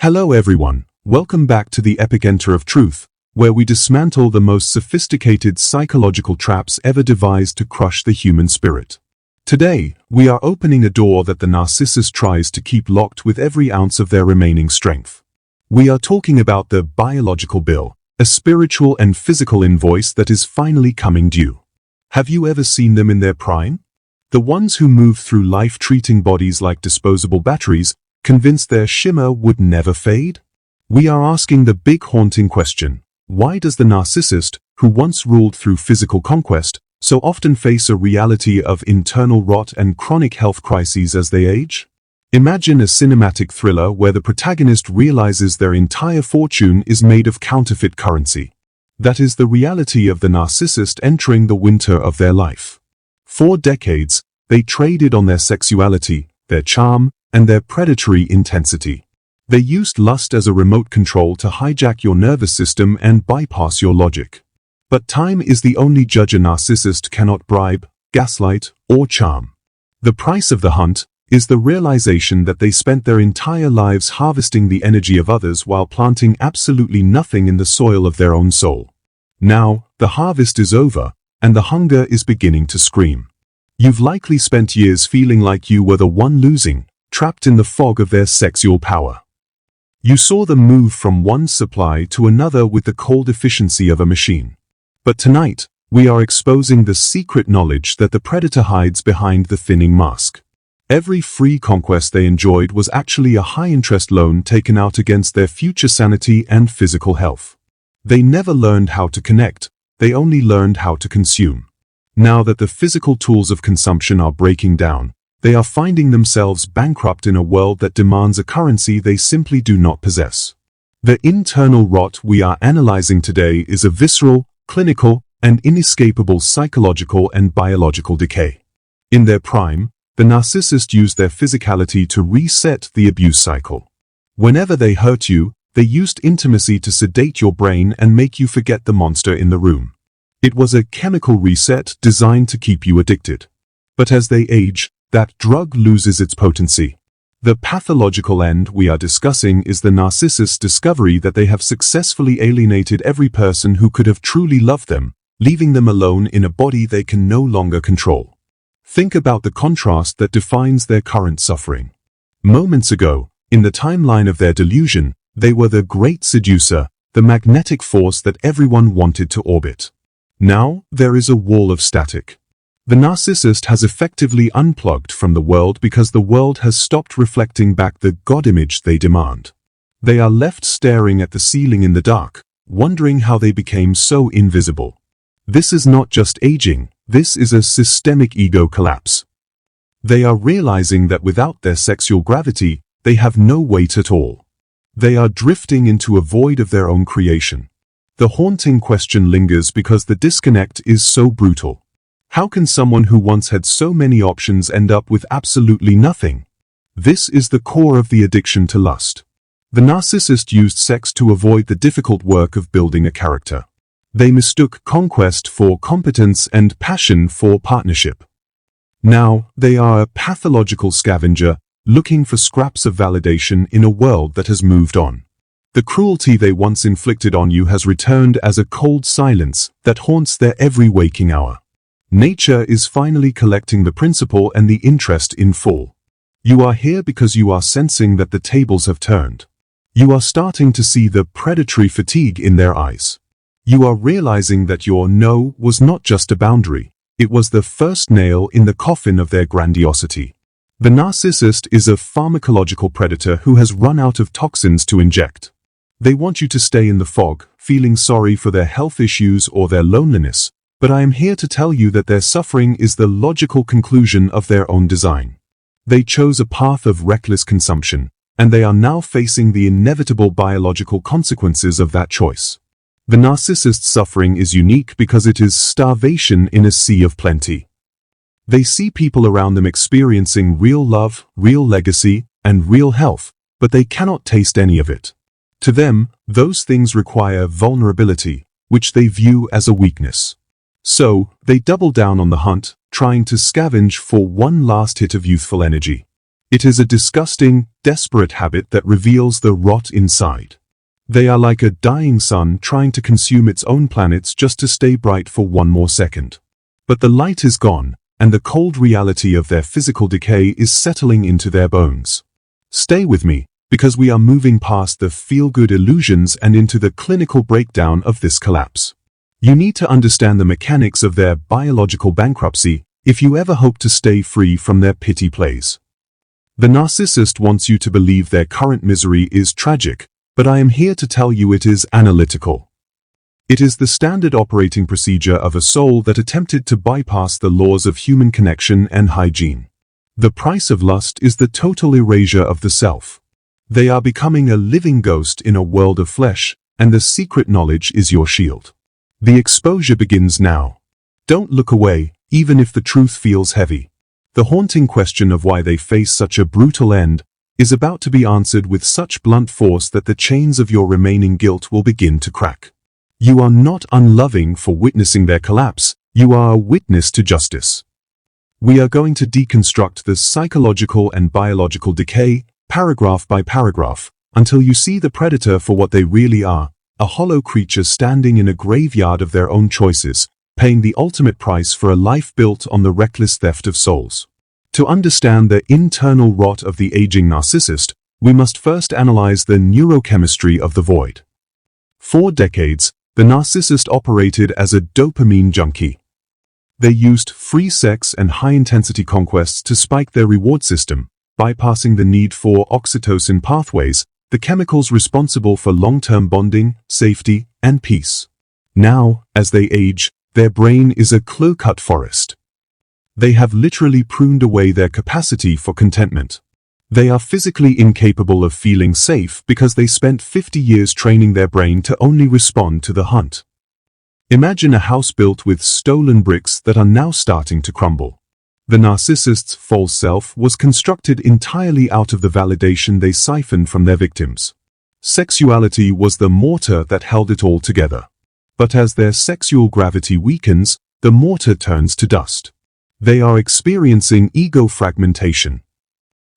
Hello everyone, welcome back to the epicenter of truth, where we dismantle the most sophisticated psychological traps ever devised to crush the human spirit. Today, we are opening a door that the narcissist tries to keep locked with every ounce of their remaining strength. We are talking about the biological bill, a spiritual and physical invoice that is finally coming due. Have you ever seen them in their prime? The ones who move through life treating bodies like disposable batteries, convinced their shimmer would never fade? We are asking the big haunting question: why does the narcissist, who once ruled through physical conquest, so often face a reality of internal rot and chronic health crises as they age? Imagine a cinematic thriller where the protagonist realizes their entire fortune is made of counterfeit currency. That is the reality of the narcissist entering the winter of their life. For decades, they traded on their sexuality, their charm, and their predatory intensity. They used lust as a remote control to hijack your nervous system and bypass your logic. But time is the only judge a narcissist cannot bribe, gaslight, or charm. The price of the hunt is the realization that they spent their entire lives harvesting the energy of others while planting absolutely nothing in the soil of their own soul. Now, the harvest is over, and the hunger is beginning to scream. You've likely spent years feeling like you were the one losing, trapped in the fog of their sexual power. You saw them move from one supply to another with the cold efficiency of a machine. But tonight, we are exposing the secret knowledge that the predator hides behind the thinning mask. Every free conquest they enjoyed was actually a high-interest loan taken out against their future sanity and physical health. They never learned how to connect, they only learned how to consume. Now that the physical tools of consumption are breaking down, they are finding themselves bankrupt in a world that demands a currency they simply do not possess. The internal rot we are analyzing today is a visceral, clinical, and inescapable psychological and biological decay. In their prime, the narcissist used their physicality to reset the abuse cycle. Whenever they hurt you, they used intimacy to sedate your brain and make you forget the monster in the room. It was a chemical reset designed to keep you addicted. But as they age, that drug loses its potency. The pathological end we are discussing is the narcissist's discovery that they have successfully alienated every person who could have truly loved them, leaving them alone in a body they can no longer control. Think about the contrast that defines their current suffering. Moments ago, in the timeline of their delusion, they were the great seducer, the magnetic force that everyone wanted to orbit. Now, there is a wall of static. The narcissist has effectively unplugged from the world because the world has stopped reflecting back the God image they demand. They are left staring at the ceiling in the dark, wondering how they became so invisible. This is not just aging, this is a systemic ego collapse. They are realizing that without their sexual gravity, they have no weight at all. They are drifting into a void of their own creation. The haunting question lingers because the disconnect is so brutal. How can someone who once had so many options end up with absolutely nothing? This is the core of the addiction to lust. The narcissist used sex to avoid the difficult work of building a character. They mistook conquest for competence and passion for partnership. Now, they are a pathological scavenger, looking for scraps of validation in a world that has moved on. The cruelty they once inflicted on you has returned as a cold silence that haunts their every waking hour. Nature is finally collecting the principal and the interest in full. You are here because you are sensing that the tables have turned. You are starting to see the predatory fatigue in their eyes. You are realizing that your no was not just a boundary, it was the first nail in the coffin of their grandiosity. The narcissist is a pharmacological predator who has run out of toxins to inject. They want you to stay in the fog, feeling sorry for their health issues or their loneliness, but I am here to tell you that their suffering is the logical conclusion of their own design. They chose a path of reckless consumption, and they are now facing the inevitable biological consequences of that choice. The narcissist's suffering is unique because it is starvation in a sea of plenty. They see people around them experiencing real love, real legacy, and real health, but they cannot taste any of it. To them, those things require vulnerability, which they view as a weakness. So, they double down on the hunt, trying to scavenge for one last hit of youthful energy. It is a disgusting, desperate habit that reveals the rot inside. They are like a dying sun trying to consume its own planets just to stay bright for one more second. But the light is gone, and the cold reality of their physical decay is settling into their bones. Stay with me, because we are moving past the feel-good illusions and into the clinical breakdown of this collapse. You need to understand the mechanics of their biological bankruptcy if you ever hope to stay free from their pity plays. The narcissist wants you to believe their current misery is tragic, but I am here to tell you it is analytical. It is the standard operating procedure of a soul that attempted to bypass the laws of human connection and hygiene. The price of lust is the total erasure of the self. They are becoming a living ghost in a world of flesh, and the secret knowledge is your shield. The exposure begins now. Don't look away, even if the truth feels heavy. The haunting question of why they face such a brutal end is about to be answered with such blunt force that the chains of your remaining guilt will begin to crack. You are not unloving for witnessing their collapse, you are a witness to justice. We are going to deconstruct the psychological and biological decay, paragraph by paragraph, until you see the predator for what they really are, a hollow creature standing in a graveyard of their own choices, paying the ultimate price for a life built on the reckless theft of souls. To understand the internal rot of the aging narcissist, we must first analyze the neurochemistry of the void. For decades, the narcissist operated as a dopamine junkie. They used free sex and high-intensity conquests to spike their reward system, bypassing the need for oxytocin pathways, the chemicals responsible for long-term bonding, safety, and peace. Now, as they age, their brain is a clear-cut forest. They have literally pruned away their capacity for contentment. They are physically incapable of feeling safe because they spent 50 years training their brain to only respond to the hunt. Imagine a house built with stolen bricks that are now starting to crumble. The narcissist's false self was constructed entirely out of the validation they siphoned from their victims. Sexuality was the mortar that held it all together. But as their sexual gravity weakens, the mortar turns to dust. They are experiencing ego fragmentation.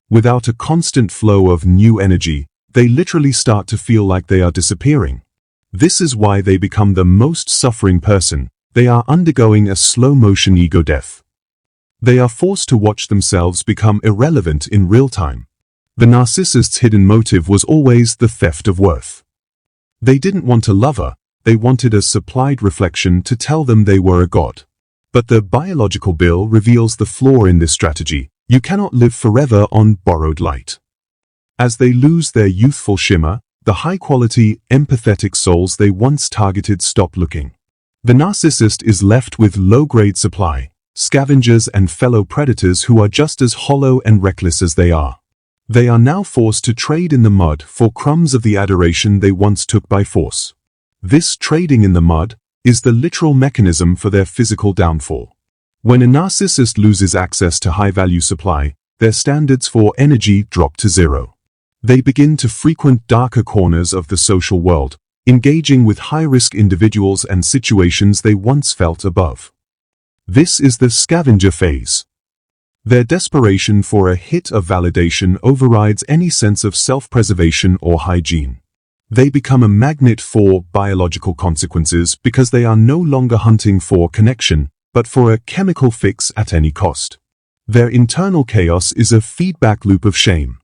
Without a constant flow of new energy, they literally start to feel like they are disappearing. This is why they become the most suffering person. They are undergoing a slow-motion ego death. They are forced to watch themselves become irrelevant in real time. The narcissist's hidden motive was always the theft of worth. They didn't want a lover, they wanted a supplied reflection to tell them they were a god. But the biological bill reveals the flaw in this strategy. You cannot live forever on borrowed light. As they lose their youthful shimmer, the high-quality, empathetic souls they once targeted stop looking. The narcissist is left with low-grade supply, scavengers and fellow predators who are just as hollow and reckless as they are. They are now forced to trade in the mud for crumbs of the adoration they once took by force. This trading in the mud is the literal mechanism for their physical downfall. When a narcissist loses access to high-value supply, their standards for energy drop to zero. They begin to frequent darker corners of the social world, engaging with high-risk individuals and situations they once felt above. This is the scavenger phase. Their desperation for a hit of validation overrides any sense of self-preservation or hygiene. They become a magnet for biological consequences because they are no longer hunting for connection, but for a chemical fix at any cost. Their internal chaos is a feedback loop of shame.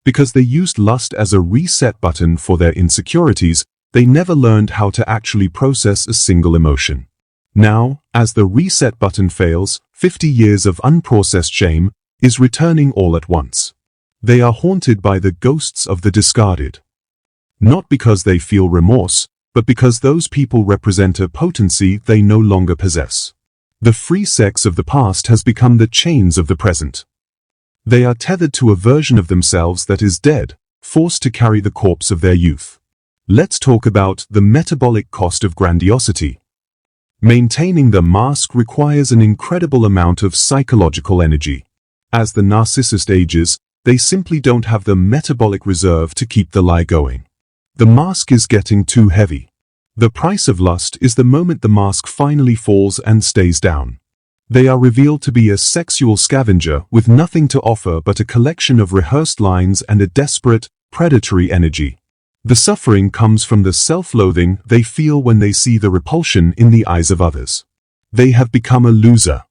Because they used lust as a reset button for their insecurities, they never learned how to actually process a single emotion. Now, as the reset button fails, 50 years of unprocessed shame is returning all at once. They are haunted by the ghosts of the discarded. Not because they feel remorse, but because those people represent a potency they no longer possess. The free sex of the past has become the chains of the present. They are tethered to a version of themselves that is dead, forced to carry the corpse of their youth. Let's talk about the metabolic cost of grandiosity. Maintaining the mask requires an incredible amount of psychological energy. As the narcissist ages, they simply don't have the metabolic reserve to keep the lie going. The mask is getting too heavy. The price of lust is the moment the mask finally falls and stays down. They are revealed to be a sexual scavenger with nothing to offer but a collection of rehearsed lines and a desperate, predatory energy. The suffering comes from the self-loathing they feel when they see the repulsion in the eyes of others. They have become a loser.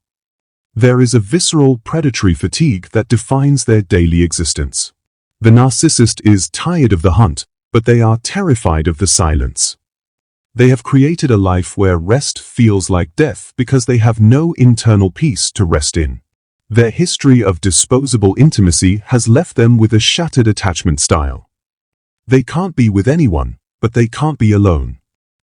There is a visceral predatory fatigue that defines their daily existence. The narcissist is tired of the hunt, but they are terrified of the silence. They have created a life where rest feels like death because they have no internal peace to rest in. Their history of disposable intimacy has left them with a shattered attachment style. They can't be with anyone, but they can't be alone.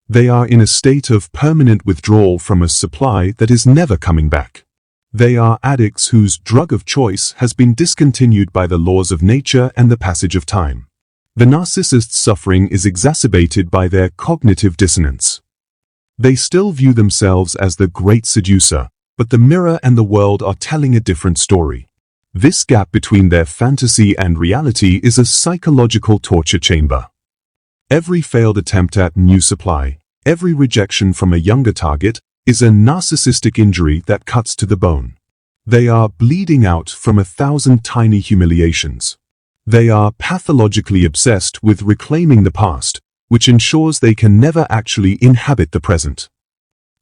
They are in a state of permanent withdrawal from a supply that is never coming back. They are addicts whose drug of choice has been discontinued by the laws of nature and the passage of time. The narcissist's suffering is exacerbated by their cognitive dissonance. They still view themselves as the great seducer, but the mirror and the world are telling a different story. This gap between their fantasy and reality is a psychological torture chamber. Every failed attempt at new supply, every rejection from a younger target, is a narcissistic injury that cuts to the bone. They are bleeding out from 1,000 tiny humiliations. They are pathologically obsessed with reclaiming the past, which ensures they can never actually inhabit the present.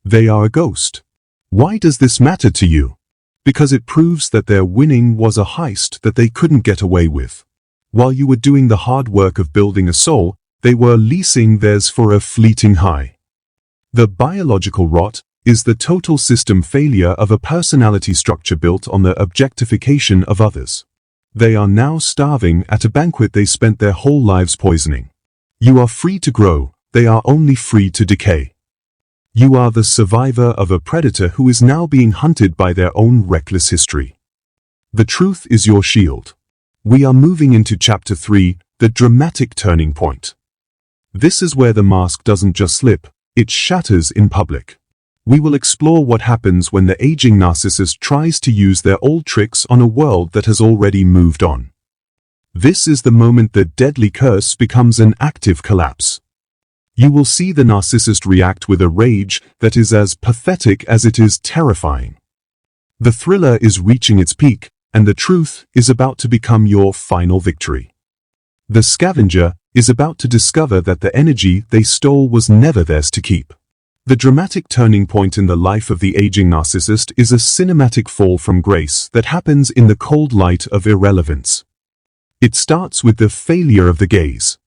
They are a ghost. Why does this matter to you? Because it proves that their winning was a heist that they couldn't get away with. While you were doing the hard work of building a soul, they were leasing theirs for a fleeting high. The biological rot is the total system failure of a personality structure built on the objectification of others. They are now starving at a banquet they spent their whole lives poisoning. You are free to grow, they are only free to decay. You are the survivor of a predator who is now being hunted by their own reckless history. The truth is your shield. We are moving into Chapter 3, the dramatic turning point. This is where the mask doesn't just slip, it shatters in public. We will explore what happens when the aging narcissist tries to use their old tricks on a world that has already moved on. This is the moment the deadly curse becomes an active collapse. You will see the narcissist react with a rage that is as pathetic as it is terrifying. The thriller is reaching its peak, and the truth is about to become your final victory. The scavenger is about to discover that the energy they stole was never theirs to keep. The dramatic turning point in the life of the aging narcissist is a cinematic fall from grace that happens in the cold light of irrelevance. It starts with the failure of the gaze.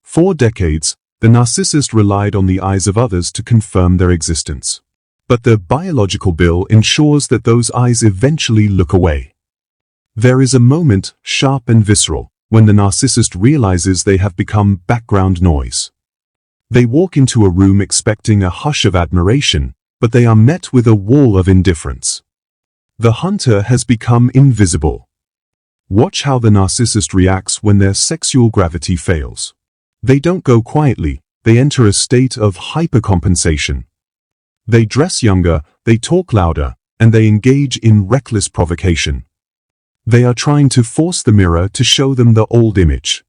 For decades, the narcissist relied on the eyes of others to confirm their existence. But the biological bill ensures that those eyes eventually look away. There is a moment, sharp and visceral, when the narcissist realizes they have become background noise. They walk into a room expecting a hush of admiration, but they are met with a wall of indifference. The hunter has become invisible. Watch how the narcissist reacts when their sexual gravity fails. They don't go quietly, they enter a state of hypercompensation. They dress younger, they talk louder, and they engage in reckless provocation. They are trying to force the mirror to show them the old image.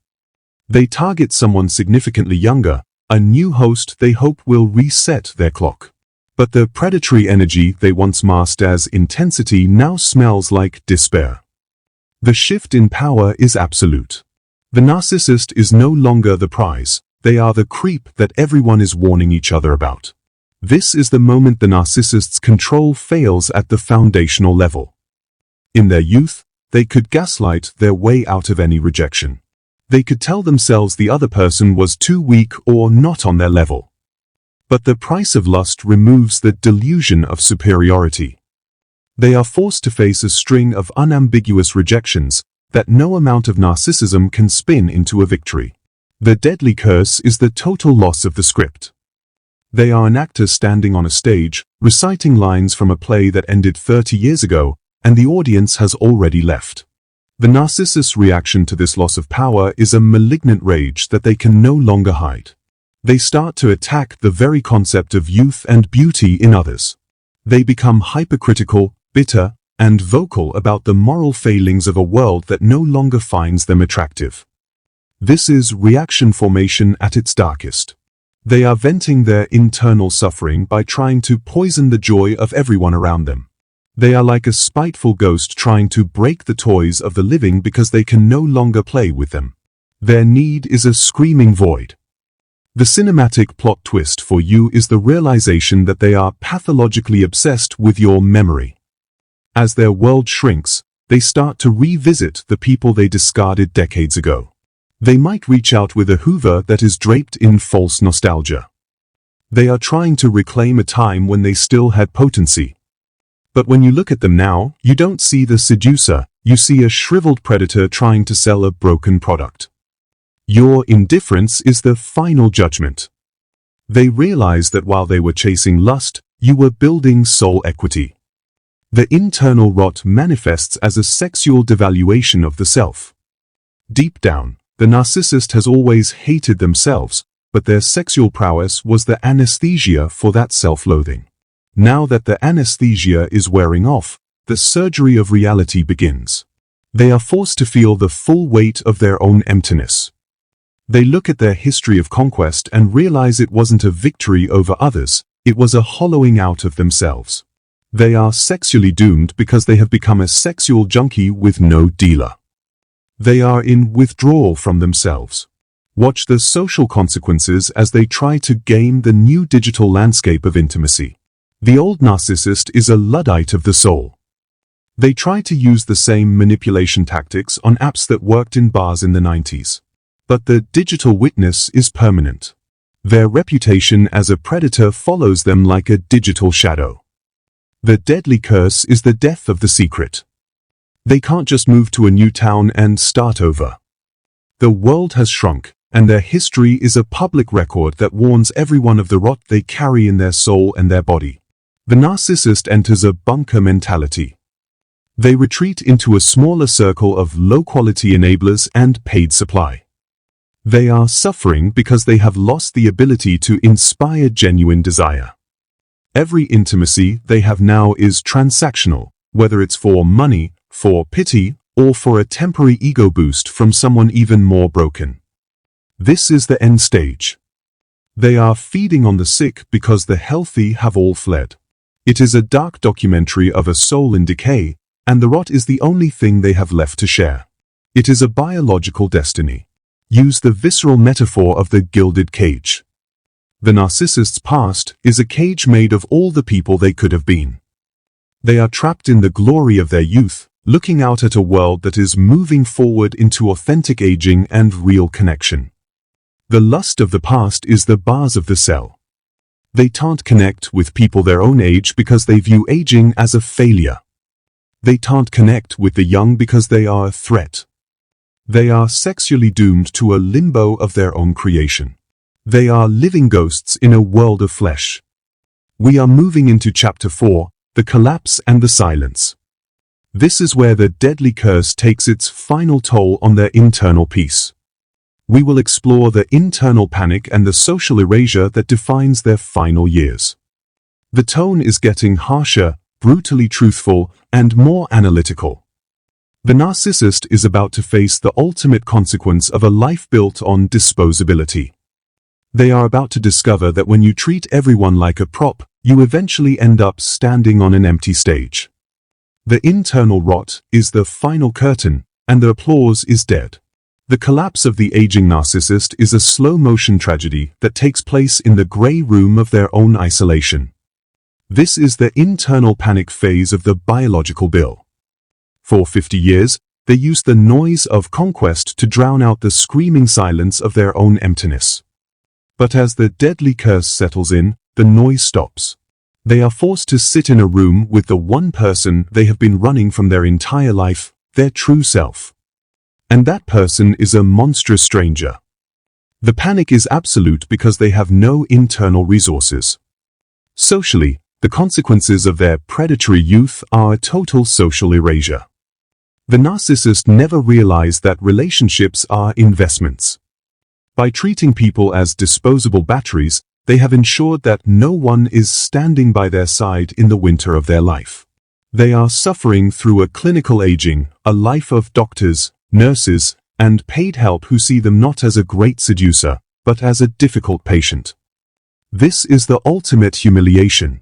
They target someone significantly younger, a new host they hope will reset their clock. But the predatory energy they once masked as intensity now smells like despair. The shift in power is absolute. The narcissist is no longer the prize, they are the creep that everyone is warning each other about. This is the moment the narcissist's control fails at the foundational level. In their youth, they could gaslight their way out of any rejection. They could tell themselves the other person was too weak or not on their level. But the price of lust removes the delusion of superiority. They are forced to face a string of unambiguous rejections that no amount of narcissism can spin into a victory. The deadly curse is the total loss of the script. They are an actor standing on a stage, reciting lines from a play that ended 30 years ago, and the audience has already left. The narcissist's reaction to this loss of power is a malignant rage that they can no longer hide. They start to attack the very concept of youth and beauty in others. They become hypercritical, bitter, and vocal about the moral failings of a world that no longer finds them attractive. This is reaction formation at its darkest. They are venting their internal suffering by trying to poison the joy of everyone around them. They are like a spiteful ghost trying to break the toys of the living because they can no longer play with them. Their need is a screaming void. The cinematic plot twist for you is the realization that they are pathologically obsessed with your memory. As their world shrinks, they start to revisit the people they discarded decades ago. They might reach out with a hoover that is draped in false nostalgia. They are trying to reclaim a time when they still had potency. But when you look at them now, you don't see the seducer, you see a shriveled predator trying to sell a broken product. Your indifference is the final judgment. They realize that while they were chasing lust, you were building soul equity. The internal rot manifests as a sexual devaluation of the self. Deep down, the narcissist has always hated themselves, but their sexual prowess was the anesthesia for that self-loathing. Now that the anesthesia is wearing off, the surgery of reality begins. They are forced to feel the full weight of their own emptiness. They look at their history of conquest and realize it wasn't a victory over others, it was a hollowing out of themselves. They are sexually doomed because they have become a sexual junkie with no dealer. They are in withdrawal from themselves. Watch the social consequences as they try to game the new digital landscape of intimacy. The old narcissist is a Luddite of the soul. They try to use the same manipulation tactics on apps that worked in bars in the 90s. But the digital witness is permanent. Their reputation as a predator follows them like a digital shadow. The deadly curse is the death of the secret. They can't just move to a new town and start over. The world has shrunk, and their history is a public record that warns everyone of the rot they carry in their soul and their body. The narcissist enters a bunker mentality. They retreat into a smaller circle of low-quality enablers and paid supply. They are suffering because they have lost the ability to inspire genuine desire. Every intimacy they have now is transactional, whether it's for money, for pity, or for a temporary ego boost from someone even more broken. This is the end stage. They are feeding on the sick because the healthy have all fled. It is a dark documentary of a soul in decay, and the rot is the only thing they have left to share. It is a biological destiny. Use the visceral metaphor of the gilded cage. The narcissist's past is a cage made of all the people they could have been. They are trapped in the glory of their youth, looking out at a world that is moving forward into authentic aging and real connection. The lust of the past is the bars of the cell. They can't connect with people their own age because they view aging as a failure. They can't connect with the young because they are a threat. They are sexually doomed to a limbo of their own creation. They are living ghosts in a world of flesh. We are moving into Chapter 4, the collapse and the silence. This is where the deadly curse takes its final toll on their internal peace. We will explore the internal panic and the social erasure that defines their final years. The tone is getting harsher, brutally truthful, and more analytical. The narcissist is about to face the ultimate consequence of a life built on disposability. They are about to discover that when you treat everyone like a prop, you eventually end up standing on an empty stage. The internal rot is the final curtain, and the applause is dead. The collapse of the aging narcissist is a slow-motion tragedy that takes place in the grey room of their own isolation. This is the internal panic phase of the biological bill. For 50 years, they used the noise of conquest to drown out the screaming silence of their own emptiness. But as the deadly curse settles in, the noise stops. They are forced to sit in a room with the one person they have been running from their entire life, their true self. And that person is a monstrous stranger. The panic is absolute because they have no internal resources. Socially, the consequences of their predatory youth are a total social erasure. The narcissist never realized that relationships are investments. By treating people as disposable batteries, they have ensured that no one is standing by their side in the winter of their life. They are suffering through a clinical aging, a life of doctors, nurses, and paid help who see them not as a great seducer, but as a difficult patient. This is the ultimate humiliation.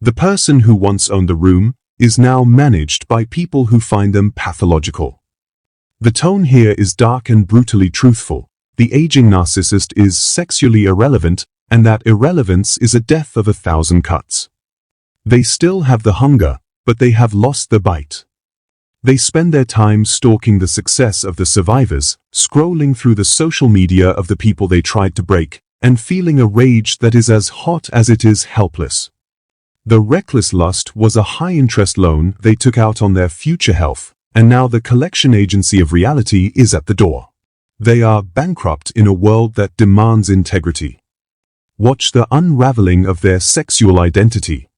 The person who once owned the room, is now managed by people who find them pathological. The tone here is dark and brutally truthful. The aging narcissist is sexually irrelevant, and that irrelevance is a death of 1,000 cuts. They still have the hunger, but they have lost the bite. They spend their time stalking the success of the survivors, scrolling through the social media of the people they tried to break, and feeling a rage that is as hot as it is helpless. The reckless lust was a high-interest loan they took out on their future health, and now the collection agency of reality is at the door. They are bankrupt in a world that demands integrity. Watch the unraveling of their sexual identity.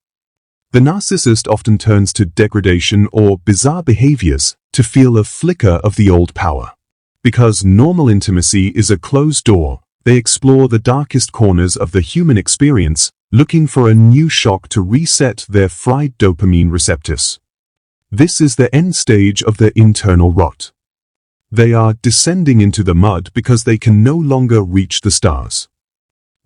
The narcissist often turns to degradation or bizarre behaviors to feel a flicker of the old power. Because normal intimacy is a closed door, they explore the darkest corners of the human experience, looking for a new shock to reset their fried dopamine receptors. This is the end stage of their internal rot. They are descending into the mud because they can no longer reach the stars.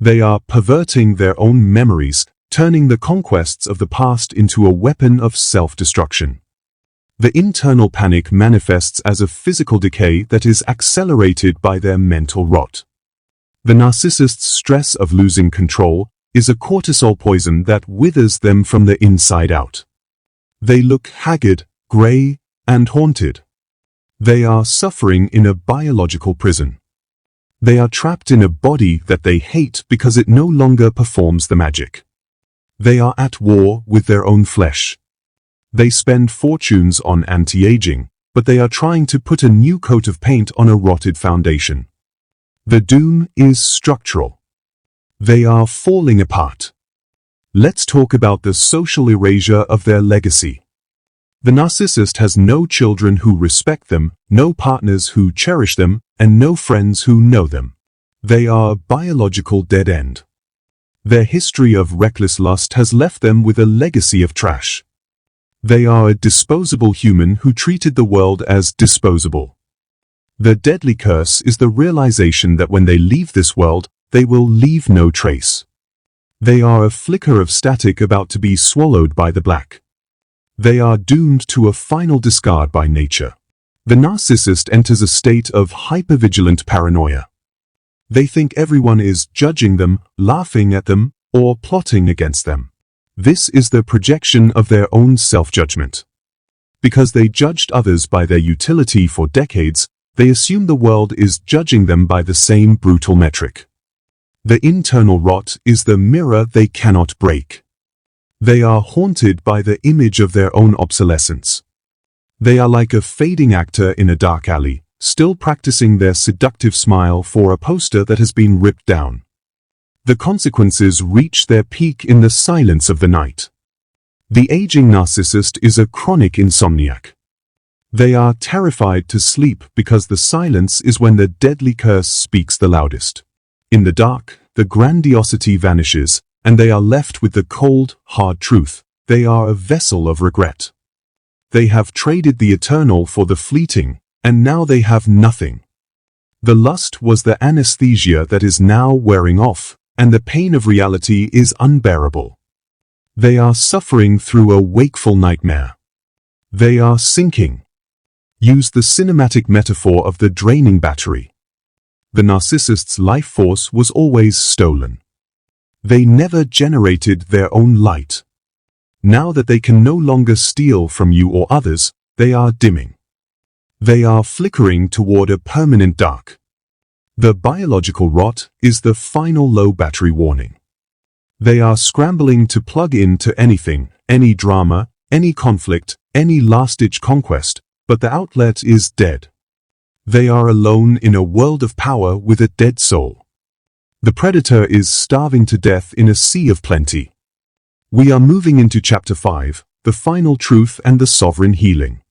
They are perverting their own memories, turning the conquests of the past into a weapon of self-destruction. The internal panic manifests as a physical decay that is accelerated by their mental rot. The narcissist's stress of losing control is a cortisol poison that withers them from the inside out. They look haggard, gray, and haunted. They are suffering in a biological prison. They are trapped in a body that they hate because it no longer performs the magic. They are at war with their own flesh. They spend fortunes on anti-aging, but they are trying to put a new coat of paint on a rotted foundation. The doom is structural. They are falling apart. Let's talk about the social erasure of their legacy. The narcissist has no children who respect them, no partners who cherish them, and no friends who know them. They are a biological dead end. Their history of reckless lust has left them with a legacy of trash. They are a disposable human who treated the world as disposable. The deadly curse is the realization that when they leave this world, they will leave no trace. They are a flicker of static about to be swallowed by the black. They are doomed to a final discard by nature. The narcissist enters a state of hypervigilant paranoia. They think everyone is judging them, laughing at them, or plotting against them. This is the projection of their own self-judgment. Because they judged others by their utility for decades, they assume the world is judging them by the same brutal metric. The internal rot is the mirror they cannot break. They are haunted by the image of their own obsolescence. They are like a fading actor in a dark alley, still practicing their seductive smile for a poster that has been ripped down. The consequences reach their peak in the silence of the night. The aging narcissist is a chronic insomniac. They are terrified to sleep because the silence is when the deadly curse speaks the loudest. In the dark, the grandiosity vanishes, and they are left with the cold, hard truth. They are a vessel of regret. They have traded the eternal for the fleeting, and now they have nothing. The lust was the anesthesia that is now wearing off, and the pain of reality is unbearable. They are suffering through a wakeful nightmare. They are sinking. Use the cinematic metaphor of the draining battery. The narcissist's life force was always stolen. They never generated their own light. Now that they can no longer steal from you or others, they are dimming. They are flickering toward a permanent dark. The biological rot is the final low battery warning. They are scrambling to plug into anything, any drama, any conflict, any last-ditch conquest, but the outlet is dead. They are alone in a world of power with a dead soul. The predator is starving to death in a sea of plenty. We are moving into Chapter 5, the final truth and the sovereign healing.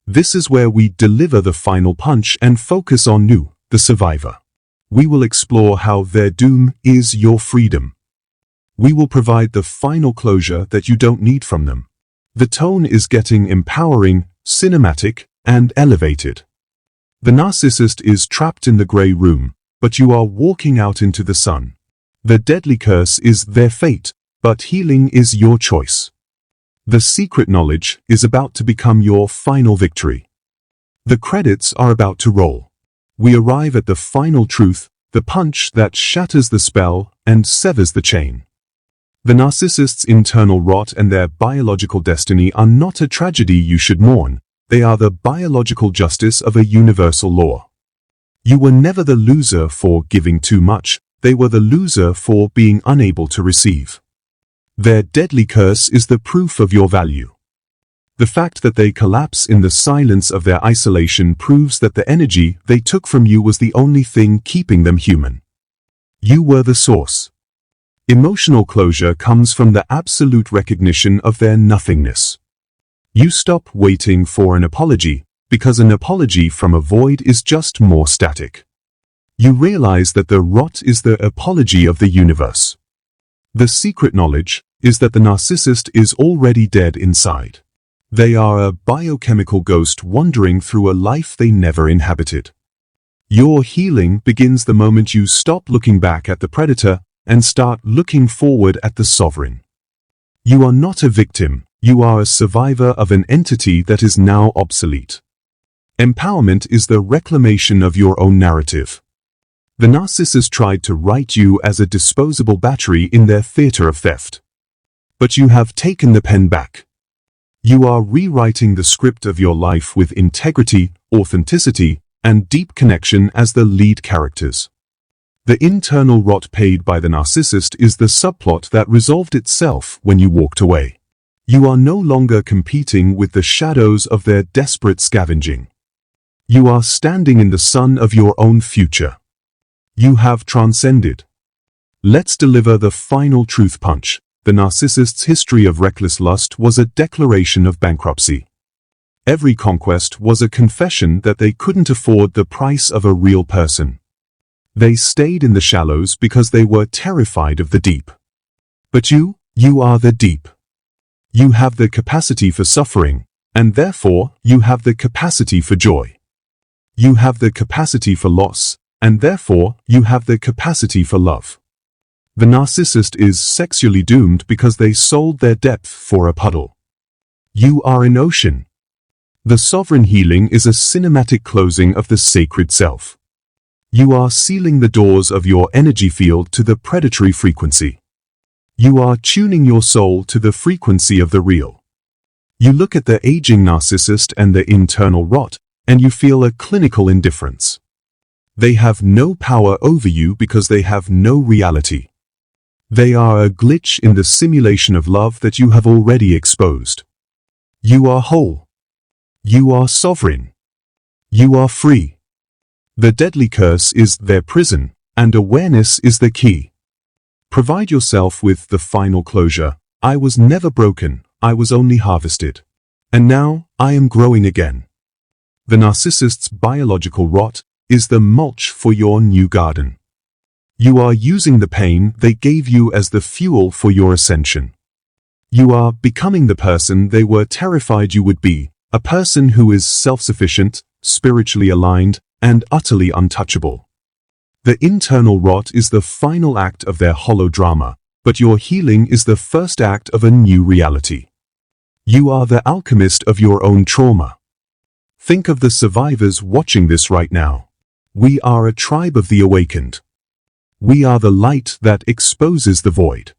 This is where we deliver the final punch and focus on Nu, the survivor. We will explore how their doom is your freedom. We will provide the final closure that you don't need from them. The tone is getting empowering, cinematic, and elevated. The narcissist is trapped in the gray room, but you are walking out into the sun. The deadly curse is their fate, but healing is your choice. The secret knowledge is about to become your final victory. The credits are about to roll. We arrive at the final truth, the punch that shatters the spell and severs the chain. The narcissist's internal rot and their biological destiny are not a tragedy you should mourn. They are the biological justice of a universal law. You were never the loser for giving too much. They were the loser for being unable to receive. Their deadly curse is the proof of your value. The fact that they collapse in the silence of their isolation proves that the energy they took from you was the only thing keeping them human. You were the source. Emotional closure comes from the absolute recognition of their nothingness. You stop waiting for an apology, because an apology from a void is just more static. You realize that the rot is the apology of the universe. The secret knowledge is that the narcissist is already dead inside. They are a biochemical ghost wandering through a life they never inhabited. Your healing begins the moment you stop looking back at the predator and start looking forward at the sovereign. You are not a victim, you are a survivor of an entity that is now obsolete. Empowerment is the reclamation of your own narrative. The narcissist tried to write you as a disposable battery in their theater of theft. But you have taken the pen back. You are rewriting the script of your life with integrity, authenticity, and deep connection as the lead characters. The internal rot paid by the narcissist is the subplot that resolved itself when you walked away. You are no longer competing with the shadows of their desperate scavenging. You are standing in the sun of your own future. You have transcended. Let's deliver the final truth punch. The narcissist's history of reckless lust was a declaration of bankruptcy. Every conquest was a confession that they couldn't afford the price of a real person. They stayed in the shallows because they were terrified of the deep. But you are the deep. You have the capacity for suffering, and therefore you have the capacity for joy. You have the capacity for loss, and therefore you have the capacity for love. The narcissist is sexually doomed because they sold their depth for a puddle. You are an ocean. The sovereign healing is a cinematic closing of the sacred self. You are sealing the doors of your energy field to the predatory frequency. You are tuning your soul to the frequency of the real. You look at the aging narcissist and the internal rot, and you feel a clinical indifference. They have no power over you because they have no reality. They are a glitch in the simulation of love that you have already exposed. You are whole. You are sovereign. You are free. The deadly curse is their prison, and awareness is the key. Provide yourself with the final closure. I was never broken, I was only harvested. And now, I am growing again. The narcissist's biological rot is the mulch for your new garden. You are using the pain they gave you as the fuel for your ascension. You are becoming the person they were terrified you would be, a person who is self-sufficient, spiritually aligned, and utterly untouchable. The internal rot is the final act of their hollow drama, but your healing is the first act of a new reality. You are the alchemist of your own trauma. Think of the survivors watching this right now. We are a tribe of the awakened. We are the light that exposes the void.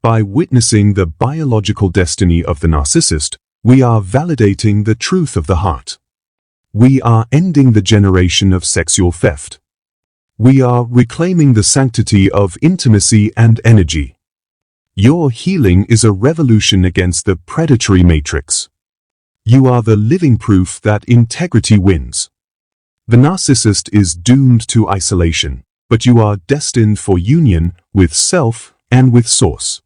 By witnessing the biological destiny of the narcissist, we are validating the truth of the heart. We are ending the generation of sexual theft. We are reclaiming the sanctity of intimacy and energy. Your healing is a revolution against the predatory matrix. You are the living proof that integrity wins. The narcissist is doomed to isolation, but you are destined for union with self and with source.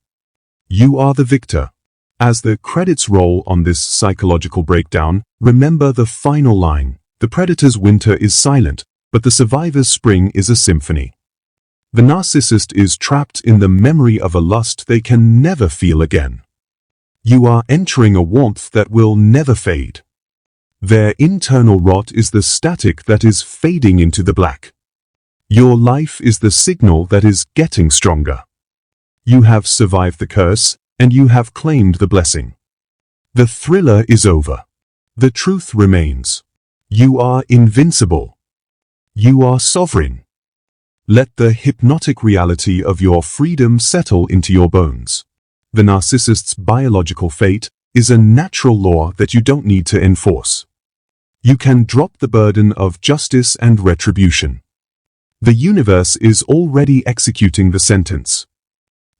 You are the victor. As the credits roll on this psychological breakdown, remember the final line. The predator's winter is silent, but the survivor's spring is a symphony. The narcissist is trapped in the memory of a lust they can never feel again. You are entering a warmth that will never fade. Their internal rot is the static that is fading into the black. Your life is the signal that is getting stronger. You have survived the curse, and you have claimed the blessing. The thriller is over. The truth remains. You are invincible. You are sovereign. Let the hypnotic reality of your freedom settle into your bones. The narcissist's biological fate is a natural law that you don't need to enforce. You can drop the burden of justice and retribution. The universe is already executing the sentence.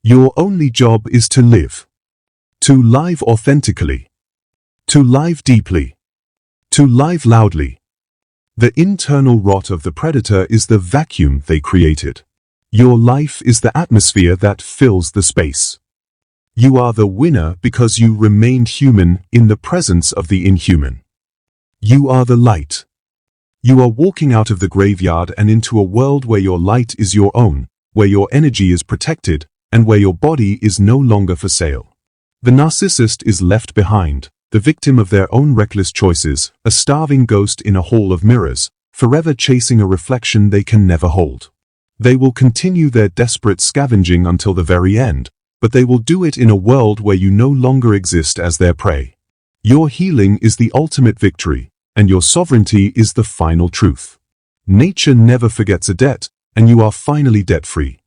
Your only job is to live. To live authentically. To live deeply. To live loudly. The internal rot of the predator is the vacuum they created. Your life is the atmosphere that fills the space. You are the winner because you remained human in the presence of the inhuman. You are the light. You are walking out of the graveyard and into a world where your light is your own, where your energy is protected, and where your body is no longer for sale. The narcissist is left behind, the victim of their own reckless choices, a starving ghost in a hall of mirrors, forever chasing a reflection they can never hold. They will continue their desperate scavenging until the very end, but they will do it in a world where you no longer exist as their prey. Your healing is the ultimate victory, and your sovereignty is the final truth. Nature never forgets a debt, and you are finally debt-free.